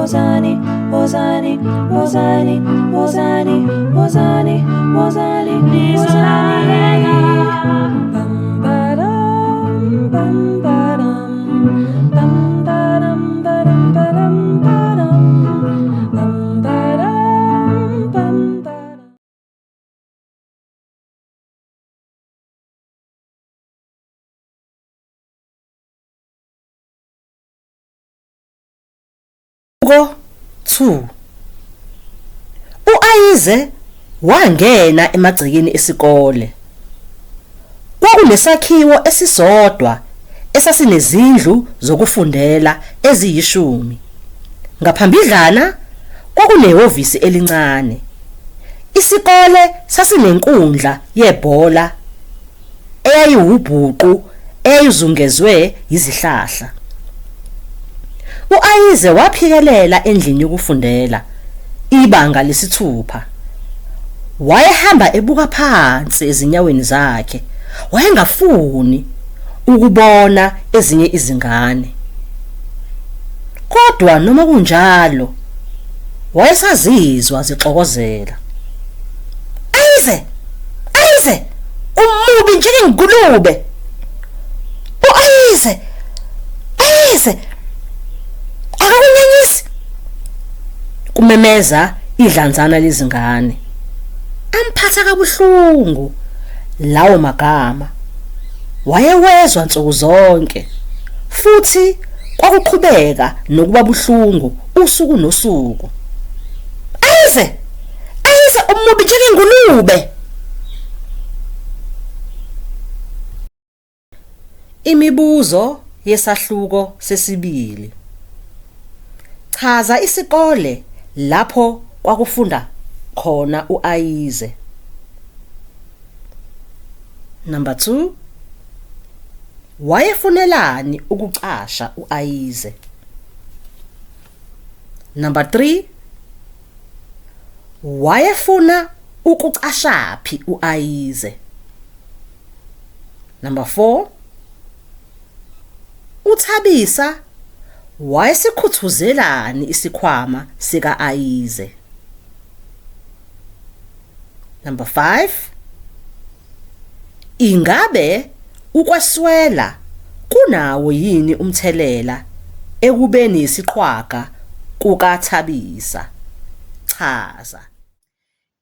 wozani, wozani, wozani, wozani, wozani, wozani, nizolalela. Bam badam, bam badam, bam badam, badam, badam, badam, bam badam, bam badam. Ko 2 U-Ayize wangena emagcekeni esikole. Kwakunesakhiwo esisodwa esasinezindlu zokufundela ezi10. Ngaphambidlana kwakunehhovisi elincane. Isikole sasinenkundla yebhola eyayiwubhuqu eyayizungezwe izihlahla. U-Ayize waphikelela endlini yokufundela ibanga lesi6. Wayehamba ebuka phansi ezinyaweni zakhe. Wayengafuni ukubona ezinye izingane. Kodwa noma kunjalo wayesazizwa zixokozela. Ayize! Ayize! Umubi njengengulube! U-Ayize! Ayize! Akakunyenyisi! Kumemeza idlanzana lezingane. Amphatha kabuhlungu lawo magama. Wayewezwa nsuku zonke futhi kwakuqhubeka nokuba buhlungu usuku nosuku. Ayize! Ayize umubi njengengulube! Imibuzo yesahluko sesibili. Chaza isikole lapho kwakufunda khona u-Ayize. Number 2. Wayefunelani ukucasha u-Ayize? Number 3. Wayefuna ukucashaphi u-Ayize? Number 4. uThabisa wayesikhuthuzela isikhwama sika-Ayize? Number 5. Ingabe ukweswela kunawo yini umthelela ekubeni isiqhwaga kukaThabisa? Chaza.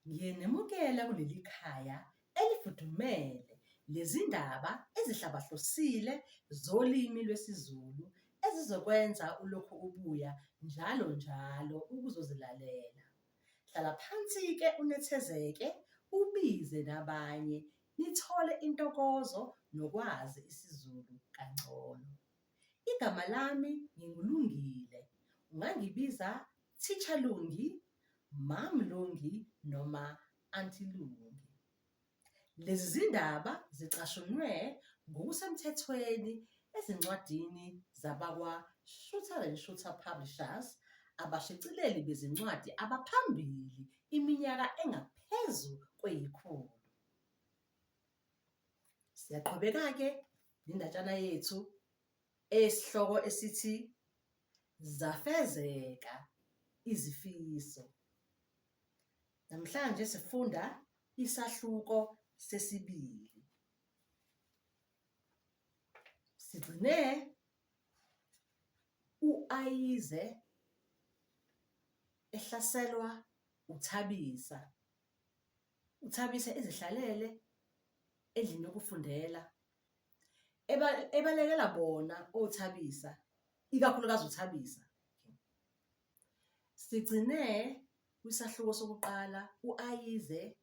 Ngiyenemukela kuleli khaya elifudumele lezindaba ezihlabahlosile zolimi lwesiZulu ezizokwenza ulokhu ubuya njalo njalo ukuzozilalela. Hlala phansi-ke unethezeke, ubize nabanye, nithole intokozo nokwazi isiZulu kangcono. Igama lami ngiNgulungile. Ungangibiza Teacher Lungi, Mam Lungi noma Auntie Lungi. Lezi zindaba zicashunwe ngokusemthethweni ezincwadini zabakwa-Shuter and Shooter Publishers, abashicileli bezincwadi abaphambili iminyaka engaphezu kwe100. Siyaqhubeka-ke nendatshana yethu esihloko esithi Zafezeka Izifiso. Namhlanje sifunda isahluko sesibili. Sigcine u-Ayize ehlaselwa uThabisa. uThabisa ezihlalele endlini yokufundela ebalekela bona oThabisa, ikakhulukazi uThabisa. Sigcine kwisahluko sokuqala u-Ayize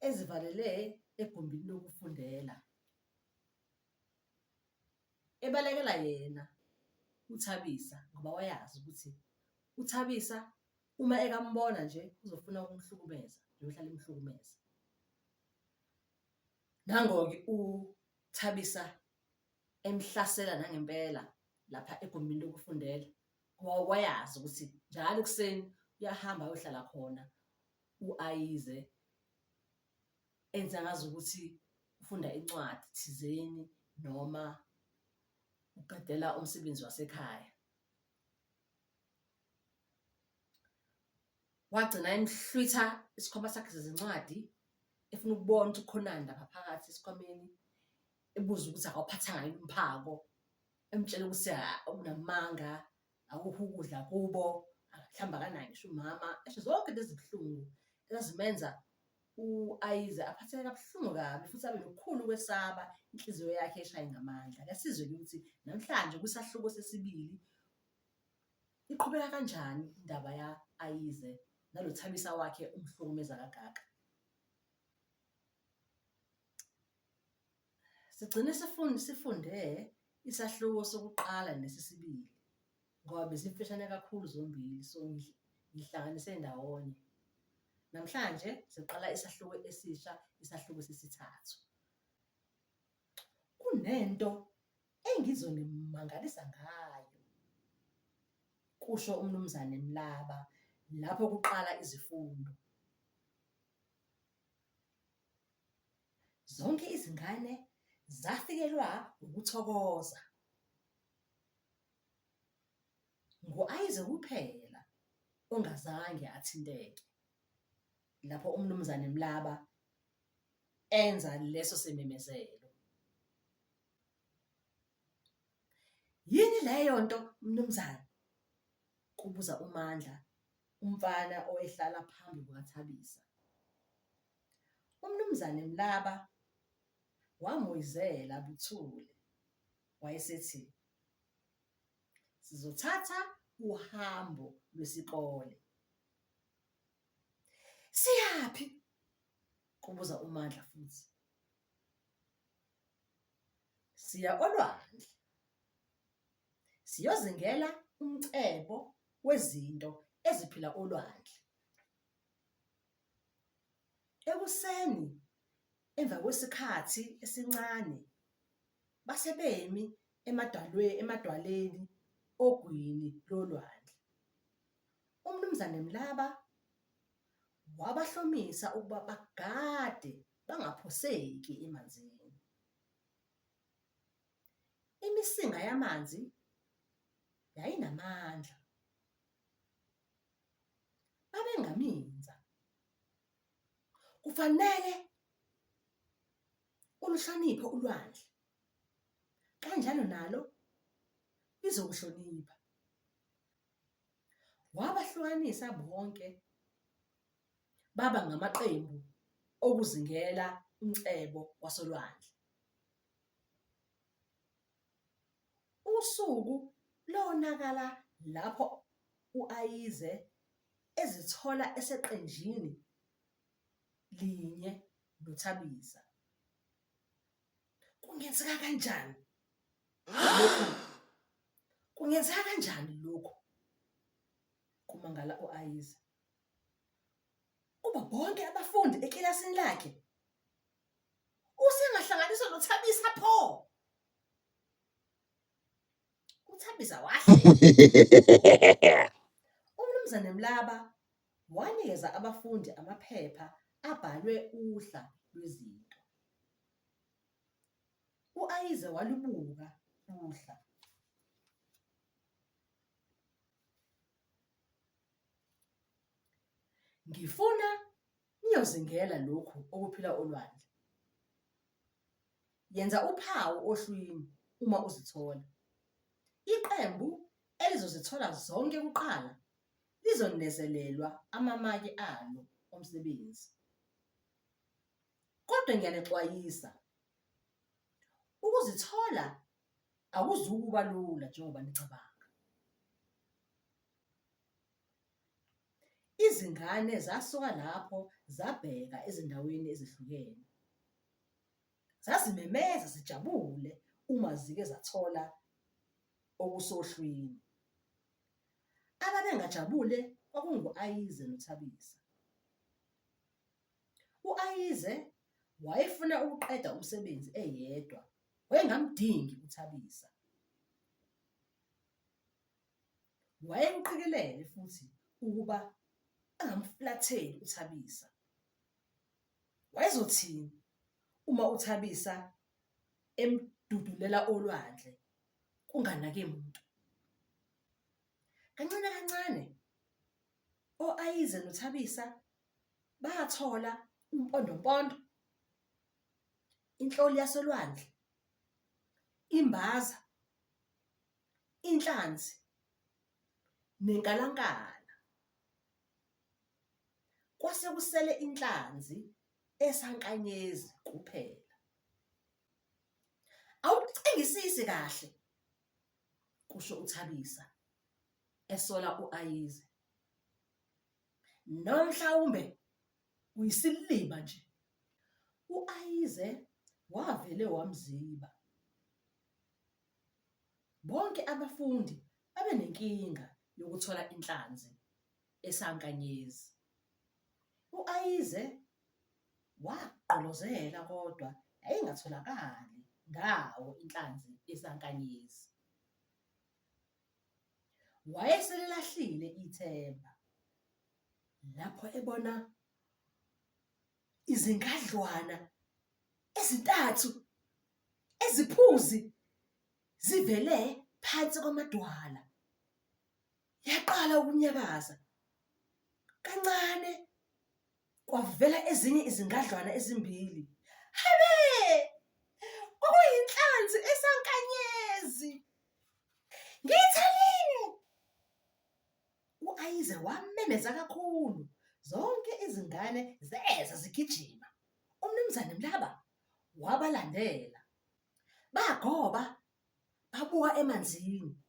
ezivalele egumbini lokufundela ebalekela yena uThabisa ngoba wayazi ukuthi uThabisa uma ekambona nje uzofuna ukumhlukumeza, uyohlala imhlukumeza. Nango-ke uThabisa emhlasela nangempela lapha egumbini lokufundela ngoba wayazi ukuthi njalo ekuseni uyahamba ayohlala khona u-Ayize enza ngazi ukuthi ufunda incwadi thizeni noma uqedela umsebenzi wasekhaya. wagcina emhlwitha isikhwama sakhe zezincwadi efuna ukubona ukuthi ukhonani lapha phakathi esikhwameni, ebuza ukuthi akawuphathanga yini umphako, emtshela ukuthi unamanga, akukho ukudla kubo, mhlawumbe akanayo ngisho umama, esho zonke lezi buhlungu ezazimenza u-Ayize aphatheke kabuhlungu kabi futhi abe nokukhulu ukwesaba, inhliziyo yakhe eshaye ngamandla. Kasizwe-ke ukuthi namhlanje kwisahluko sesibili iqhubeka kanjani indaba ya-Ayize nalo Thabisa wakhe umhlukumeza kangaka. Sigcine sifunde isahluko sokuqala nesesibili ngoba bezimfishane kakhulu zombili, so ngihlanganise ndawonye. Namhlanje siqala isahluko esisha, isahluko sesithathu. Kunento engizonimangalisa ngayo, kusho uMnumzane Mlaba lapho kuqala izifundo. Zonke izingane zafikelwa ukuthokoza. Ngo-Ayize kuphela ongazange athinteke lapho uMnumzane Mlaba enza leso sememezelo. Yini leyo nto Mnumzane? Kubuza uMandla, umfana owehlala phambi kukaThabisa. uMnumzane Mlaba wamoyizela buthule, wayesethi, sizothatha uhambo lwesikole. Siyaphi? Kubuza uMandla futhi. Siya olwandle, siyozingela umcebo wezinto eziphila olwandle. Ekuseni emva kwesikhathi esincane basebemi emadwaleni ogwini lolwandle. uMnumzane Mlaba wabahlomisa ukuba bagade bangaphoseki emanzini. Imisinga yamanzi yayinamandla, babengaminza. Kufanele uluhloniphe ulwandle, kanjalo nalo lizokuhlonipha. Wabahlukanisa bonke baba ngamaqembu okuzingela umcebo wasolwandle. Usuku lonakala lapho u-Ayize ezithola eseqenjini linye noThabisa. Kungenzeka kanjani lokhu? Kungenzeka kanjani lokhu? Kumangala u-Ayize. Kuba bonke abafundi ekilasini lakhe usengahlanganiswa noThabisa pho. uThabisa wahle. uMnumzane Mlaba wanikeza abafundi amaphepha abhalwe uhla lwezinto. u-Ayize walubuka uhla. Ngifuna niyozingela lokhu okuphila olwandle. Yenza uphawu ohlwini uma uzithola. Iqembu elizozithola zonke kuqala lizonezelelwa amamaki alo omsebenzi. Kodwa ngiyanixwayisa, ukuzithola akuzukuba lula njengoba nicabanga. Izingane zasuka lapho zabheka ezindaweni ezihlukene. Zazimemeza zijabule uma zike zathola okusohlwini. Ababengajabule kwakungu-Ayize noThabisa. u-Ayize wayefuna ukuqeda umsebenzi eyedwa, wayengamdingi uThabisa. Wayekuqikelele futhi ukuba angamfulatheli uThabisa. Wayezothini uma uThabisa emdudulela olwandle kunganake muntu? Kancane kancane o-Ayize noThabisa bathola umpondompondo, inhloli yasolwandle, imbaza, inhlanzi nenkalankala. Kwase kusele inhlanzi esankanyezi kuphela. Awucingisisi kahle, kusho uThabisa esola u-Ayize. Nomhlawumbe uyisilima nje. U-Ayize wavele wamziba. Bonke abafundi babenenkinga yokuthola inhlanzi esankanyezi. U-Ayize wagqolozela kodwa yayingatholakali ngawo inhlanzi esankanyezi. Wayeselelahlile ithemba lapho ebona izingadlwana ezintathu eziphuzi zivele phansi kwamadwala. Yaqala ukunyakaza kancane, kwavela ezinye izingadlwana ezimbili. Habe! Okuyinhlanzi esankanyezi! Ngiyitholile! U-Ayize wamemeza kakhulu, zonke izingane zeza zigijima. UMnumzane Mlaba wabalandela. Bagoba babuka emanzini.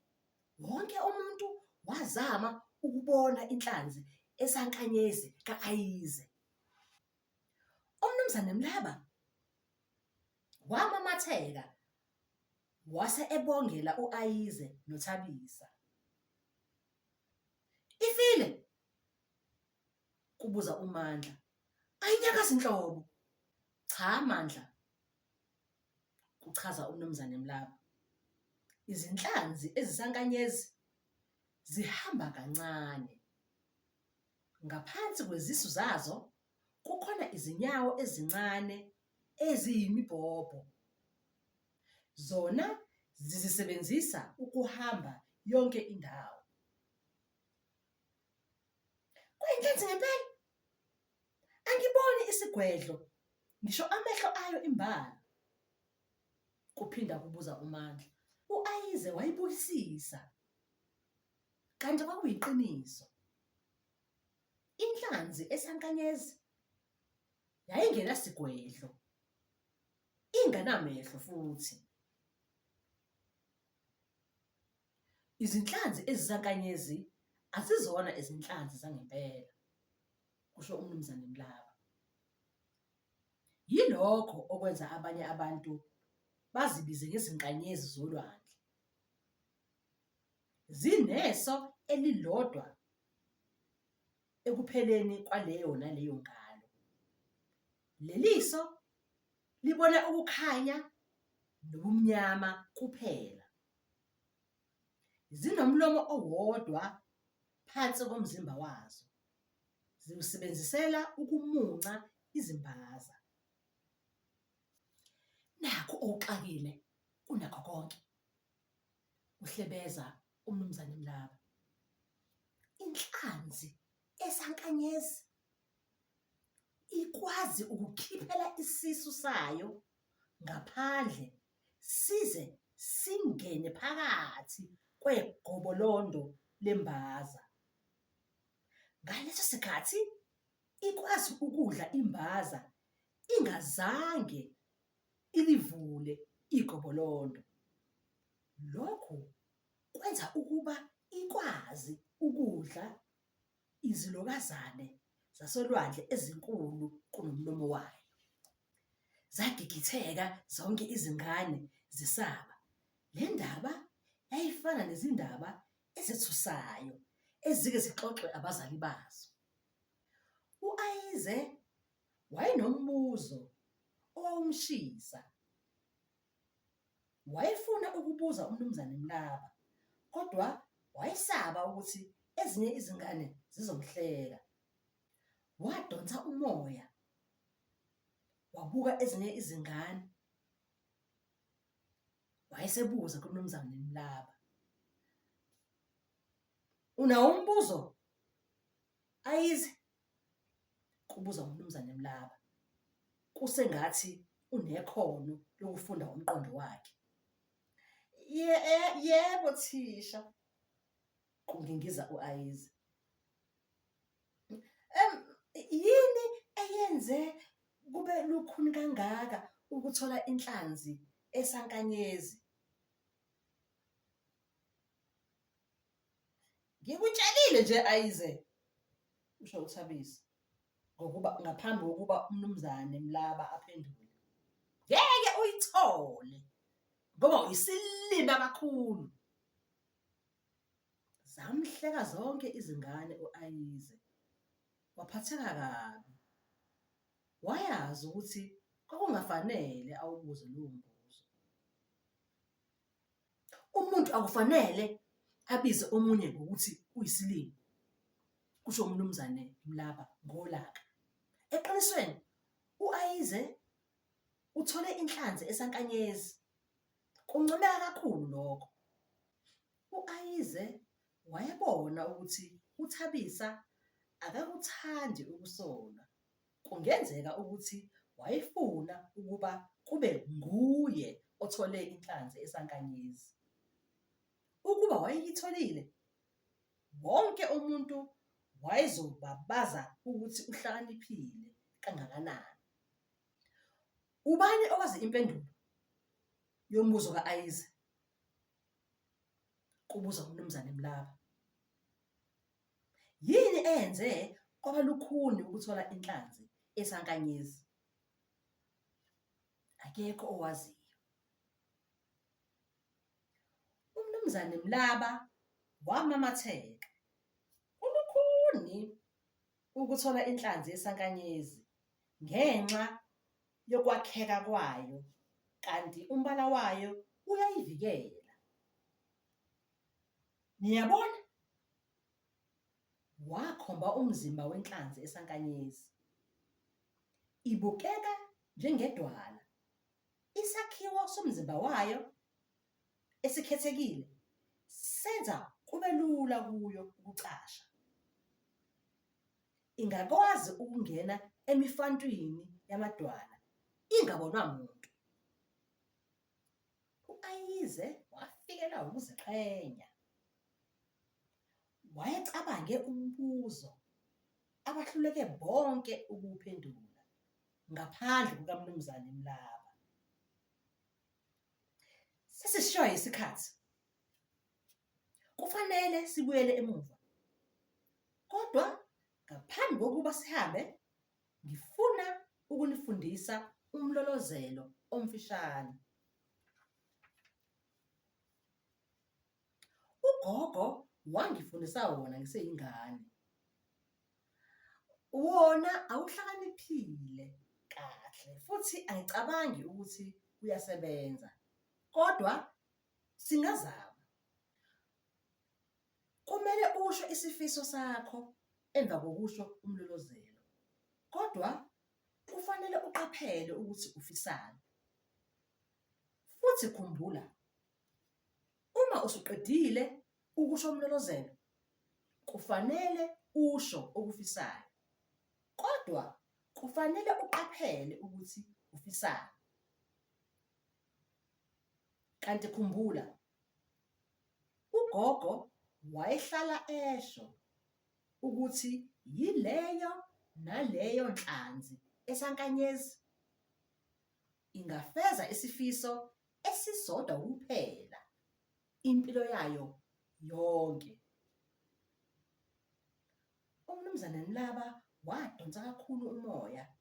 Wonke umuntu wazama ukubona inhlanzi esankanyezi ka-Ayize. UMnumzane Mlaba wamamatheka wase ebongela u-Ayize noThabisa. Ifile? Kubuza uMandla. Ayinyakazi nhlobo. Cha Mandla, kuchaza uMnumzane Mlaba. Izinhlanzi ezisankanyezi zihamba kancane. Ngaphansi kwezisu zazo kukhona izinyawo ezincane eziyimibhobho. Zona zizisebenzisa ukuhamba yonke indawo. Kuyinhlanzi ngempela? Angiboni isigwedlo, ngisho amehlo ayo imbala. Kuphinda kubuza uMandla. U-Ayize wayibukisisa. Kanti kwakuyiqiniso. Inhlanzi esankanyezi yayingenasigwedlo, inganamehlo futhi. Izinhlanzi ezisankanyezi azizona izinhlanzi zangempela, kusho uMnumzane Mlaba. Yilokho okwenza abanye abantu bazibize ngezinkanyezi zolwandle. Zineso elilodwa ekupheleni kwaleyo naleyo nkalo. Leliso libona ukukhanya nobumnyama kuphela. Zinomlomo owodwa phansi komzimba wazo. Ziwusebenzisela ukumunca izimbaza. Nakho okuxakile kunakho konke, uhlebeza uMnumzane Mlaba. Inhlanzi esankanyezi ikwazi ukukhiphela isisu sayo ngaphandle size singene phakathi kwegobolondo lembaza. Ngaleso sikhathi ikwazi ukudla imbaza ingazange ilivule igobolondo. Lokhu kwenza ukuba ikwazi ukudla izilokazane zasolwandle ezinkulu kunomlomo wayo. Zagigitheka zonke izingane zisaba. Le ndaba yayifana nezindaba ezethusayo ezike zixoxwe abazali bazo. U-Ayize wayenombuzo owawumshisa. Wayefuna ukubuza uMnumzane Mlaba, kodwa wayesaba ukuthi ezinye izingane zizomhleka. Wadonsa umoya, wabuka ezinye izingane. Wayesebuza kuMnumzane Mlaba, "Unawo umbuzo?" Ayize, kubuza uMnumzane Mlaba, kusengathi unekhono lokufunda umqondo wakhe. Yebo thisha, kungingiza u-Ayize. Yini eyenze kube lukhuni kangaka ukuthola inhlanzi esankanyezi? Ngikutshelile nje Ayize, usho uThabisa, ngokuba ngaphambi kokuba uMnumzane Mlaba aphendule. Ngeke uyithole ngoba uyisilima kakhulu. Zamhleka zonke izingane u-Ayize, waphatheka kabi. Wayazi ukuthi kwakungafanele awubuze lowo mbuzo. Umuntu akufanele abize omunye ngokuthi uyisilima, kusho uMnumzane Mlaba ngolaka. Eqinisweni u-Ayize uthole inhlanzi esankanyezi. Kuncomeka kakhulu lokho. U-Ayize wayebona ukuthi uThabisa akakuthandi ukusolwa. Kungenzeka ukuthi wayefuna ukuba kube nguye othole inhlanzi esankanyezi. Ukuba wayeyitholile, wonke umuntu wayezobabaza ukuthi uhlakaniphile kangakanani. Ubani owazi impendulo yombuzo ka-Ayize? Kubuza uMnumzane Mlaba. Yini eyenze kwaba lukhuni ukuthola inhlanzi esankanyezi? Akekho owaziyo. uMnumzane Mlaba wamamatheka. Ulukhuni ukuthola inhlanzi esankanyezi ngenxa yokwakheka kwayo, kanti umbala wayo uyayivikela. Niyabona? Wakhomba umzimba wenhlanzi esankanyezi. Ibukeka njengedwala. Isakhiwo somzimba wayo esikhethekile senza kube lula kuyo ukucasha. Ingakwazi ukungena emifantwini yamadwala ingabonwa muntu. U-Ayize wafikelwa ukuziqhenya. Wayecabange umbuzo abahluleke bonke ukuwuphendula ngaphandle kukaMnumzane Mlaba. Sesishiwa isikhathi. Kufanele sibuyele emuva. Kodwa ngaphambi kokuba sihambe, ngifuna ukunifundisa umlolozelo omfishane. Ugogo wangifundisa wona ngiseyingane. Wona awuhlakaniphile kahle futhi angicabangi ukuthi uyasebenza. Kodwa singazama. Kumele usho isifiso sakho emva kokusho umlolozelo. Kodwa kufanele uqaphele ukuthi ufisani. Futhi khumbula, uma usuqedile ukusho umlolozelo, kufanele usho okufisayo. Kodwa kufanele uqaphele ukuthi ufisani. Kanti khumbula, ugogo wayehlala esho ukuthi yileyo naleyo nhlanzi esankanyezi ingafeza isifiso esisodwa kuphela impilo yayo yonke. uMnumzane Mlaba wadonsa kakhulu umoya.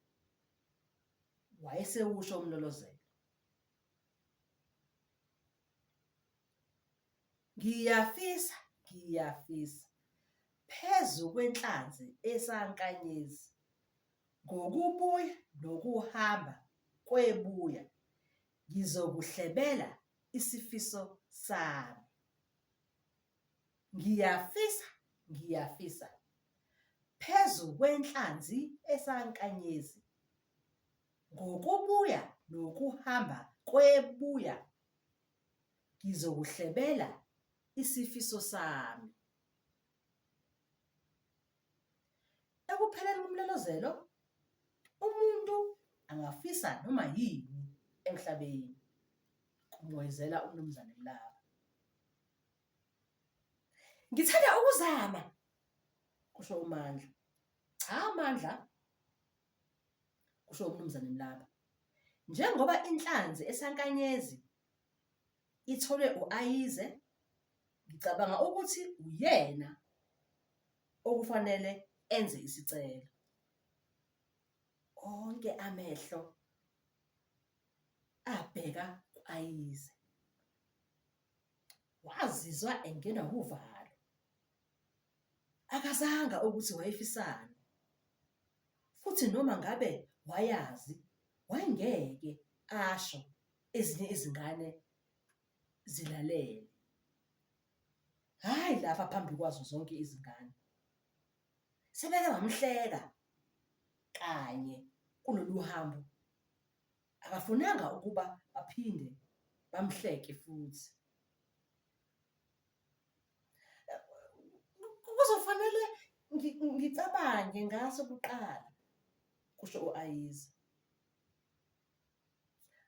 Wayesewusho umlolozelo. Ngiyafisa phezu kwenhlanzi esankanyezi, ngokubuya nokuhamba kwebuya, ngizokuhlebela isifiso sami. Ngiyafisa phezu kwenhlanzi esankanyezi, ngokubuya nokuhamba kwebuya, ngizokuhlebela isifiso sami. Ekupheleni komlelozelo, umuntu angafisa noma yini emhlabeni, kumwezela uMnumzane Mlaba. Ngithanda ukuzama, kusho uMandla. Cha Mandla, kusho uMnumzane Mlaba. Njengoba inhlanzi esankanyezi itholwe u-Ayize, ngicabanga ukuthi uyena okufanele enze isicelo. Onke amehlo abheka ku-Ayize. Wazizwa engenwa uvalo. Akazanga ukuthi wayefisana. Futhi noma ngabe wayazi, wayengeke asho ezinye izingane zilalele. Hayi lapha phambi kwazo zonke izingane. Sebeke bamhleka kanye kulolu hambo. Akafunanga ukuba baphinde bamhleke futhi. Kuzofanele ngicabange ngaso kuqala, kusho u-Ayize.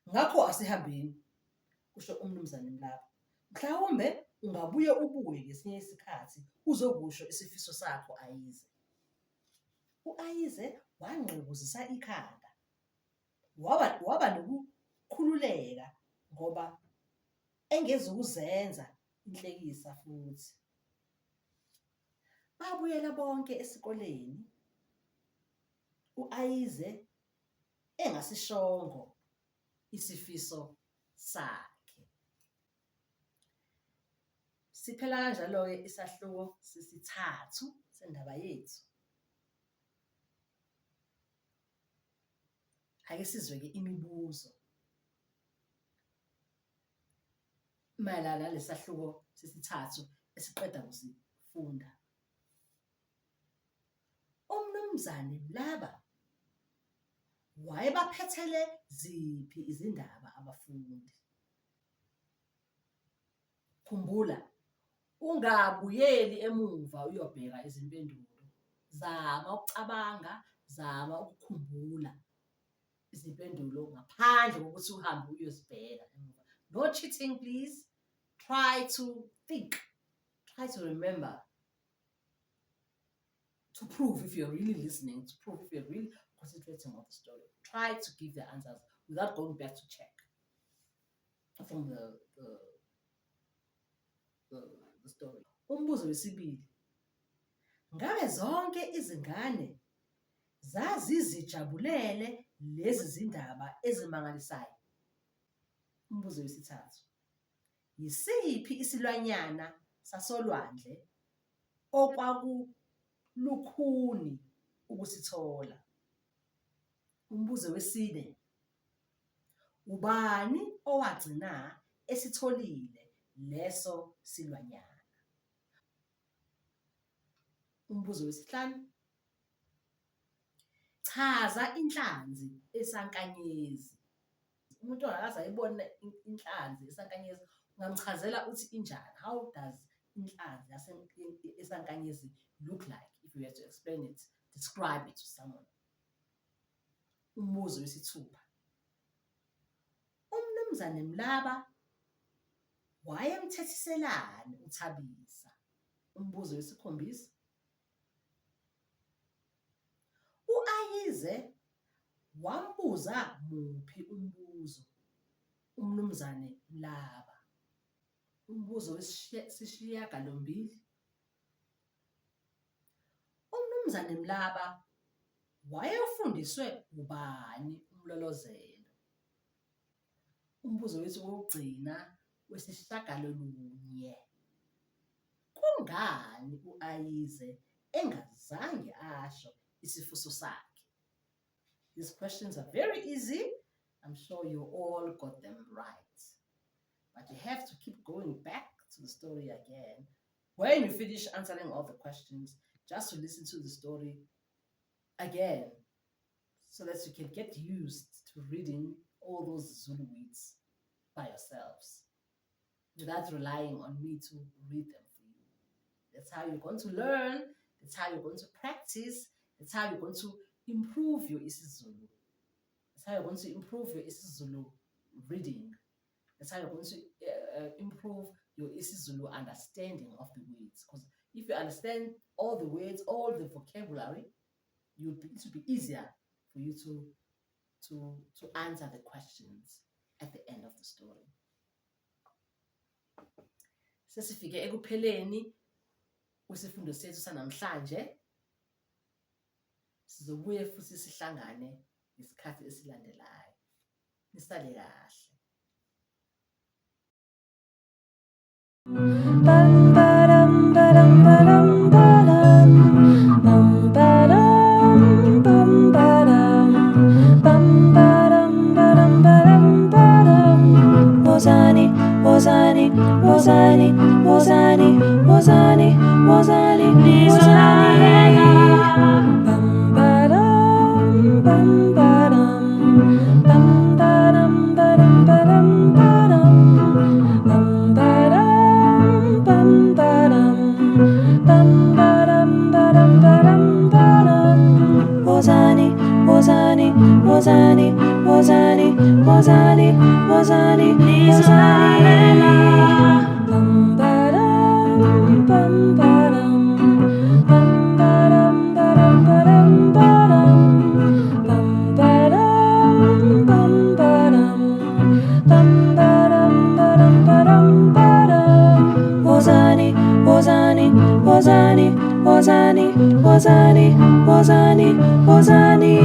Ngakho asihambeni, kusho uMnumzane Mlaba. Mhlawumbe ungabuye ubuye ngesinye isikhathi uzokusho isifiso sakho Ayize. U-Ayize wangqibuzisa ikhanda. Waba nokukhululeka ngoba engezukuzenza inhlekisa futhi. Babuyela bonke esikoleni. U-Ayize engasishongo isifiso sakhe. Siphela kanjalo-ke isahluko sesithathu sendaba yethu. Ake sizwe-ke imibuzo mayelana nalesahluko sesithathu esiqeda kusifunda. uMnumzane Mlaba wayebaphethele ziphi izindaba abafundi? Khumbula, ungabuyeli emuva uyobheka izimpendulo. Zama ukucabanga, zama ukukhumbula izimpendulo ngaphandle kokuthi uhambe uyozibheka emuva. No cheating, please. Try to think. Try to remember. To prove if you're really listening, to prove if you're really concentrating on the story. Try to give the answers without going back to check from the story. Umbuzo wesibili. Ngabe zonke izingane zazizijabulele lezi zindaba ezimangalisayo? Umbuzo wesithathu. Yisiphi isilwanyana sasolwandle okwakulukhuni ukusithola? Umbuzo wesine. Ubani owagcina esitholile leso silwanyana? Umbuzo wesihlanu. Chaza inhlanzi esankanyezi. Umuntu ongakaze ayibone inhlanzi esankanyezi ungamchazela uthi injani? How does inhlanzi esankanyezi look like? If you had to explain it, describe it to someone. Umbuzo wesithupha. uMnumzane Mlaba wayemthethiselani uThabisa? Umbuzo wesikhombisa. U-Ayize wambuza muphi umbuzo uMnumzane Mlaba? Umbuzo wesishiyagalombili. uMnumzane Mlaba wayefundiswe ubani umlolozelo? Umbuzo wethu wokugcina wesishagalolunye. Kungani u-Ayize engazange asho isifiso sakhe? These questions are very easy. I'm sure you all got them right. But you have to keep going back to the story again. When you finish answering all the questions, just to listen to the story again, so that you can get used to reading all those Zulu words by yourselves, without relying on me to read them for you. That's how you're going to learn. That's how you're going to practice. That's how you're going to improve your isiZulu. That's how you're going to improve your isiZulu reading. That's how you're going to improve your isiZulu understanding of the words. Because if you understand all the words, all the vocabulary, it will be easier for you to answer the questions at the end of the story. Sesifike ekupheleni kwesifundo sethu sanamhlanje. Sizobuye futhi sihlangane ngesikhathi esilandelayo. Nisale kahle. Bam badam badam badam badam bam badam bam badam bam badam badam badam badam Wozani wozani wozani wozani wozani wozani wozani bam badam bam badam bam badam badam badam badam bam badam bam badam bam badam badam badam badam Wozani wozani wozani wozani wozani wozani wozani bam badam bam badam bam badam badam badam badam bam badam bam badam bam badam badam badam badam Wozani wozani wozani wozani wozani wozani wozani